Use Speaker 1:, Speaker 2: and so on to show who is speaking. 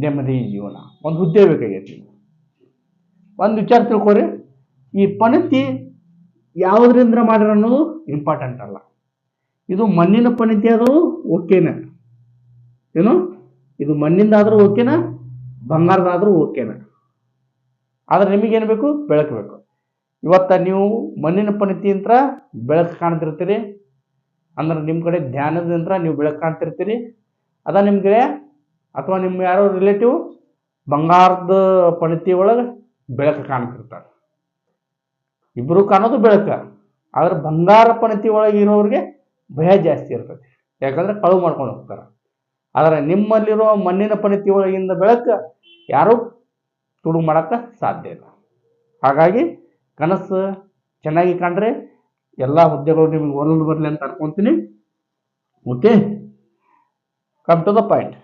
Speaker 1: ನೆಮ್ಮದಿ ಜೀವನ, ಒಂದು ಹುದ್ದೆ ಬೇಕಾಗೈತಿ. ಒಂದು ವಿಚಾರ ತಿಳ್ಕೊರಿ, ಈ ಪಣತಿ ಯಾವುದರಿಂದ ಮಾಡ್ಯಾರ ಅನ್ನೋದು ಇಂಪಾರ್ಟೆಂಟ್ ಅಲ್ಲ. ಇದು ಮಣ್ಣಿನ ಪಣತಿ ಅದು ಓಕೆನಾ, ಏನು ಇದು ಮಣ್ಣಿಂದಾದ್ರೂ ಓಕೆನಾ, ಬಂಗಾರದಾದ್ರೂ ಓಕೆನಾ, ಆದ್ರೆ ನಿಮಗೇನು ಬೇಕು, ಬೆಳಕು ಬೇಕು. ಇವತ್ತ ನೀವು ಮಣ್ಣಿನ ಪಣತಿ ಅಂತ ಬೆಳಕು ಕಾಣ್ತಿರ್ತೀರಿ, ಅಂದ್ರೆ ನಿಮ್ಮ ಕಡೆ ಧ್ಯಾನದಿಂದ ನೀವು ಬೆಳಕು ಕಾಣ್ತಿರ್ತೀರಿ. ಅದ ನಿಮ್ಗೆ ಅಥವಾ ನಿಮ್ಮ ಯಾರೋ ರಿಲೇಟಿವ್ ಬಂಗಾರದ ಪಣತಿ ಒಳಗೆ ಬೆಳಕು ಕಾಣ್ತಿರ್ತಾರೆ. ಇಬ್ಬರು ಕಾಣೋದು ಬೆಳಕ, ಆದ್ರೆ ಬಂಗಾರ ಪಣತಿ ಒಳಗೆ ಇರೋರಿಗೆ ಭಯ ಜಾಸ್ತಿ ಇರ್ತೈತಿ, ಯಾಕಂದ್ರೆ ಕಳುವು ಮಾಡ್ಕೊಂಡು ಹೋಗ್ತಾರೆ. ಆದರೆ ನಿಮ್ಮಲ್ಲಿರೋ ಮಣ್ಣಿನ ಪಣತಿ ಒಳಗಿಂದ ಬೆಳಕು ಯಾರೂ ತುಡು ಮಾಡೋಕ್ಕೆ ಸಾಧ್ಯ ಇಲ್ಲ. ಹಾಗಾಗಿ ಕನಸು ಚೆನ್ನಾಗಿ ಕಂಡ್ರೆ ಎಲ್ಲ ಹುದ್ದೆಗಳು ನಿಮಗೆ ಒಲದು ಬರಲಿ ಅಂತ ಅನ್ಕೊಂತೀನಿ. Okay, come to the point.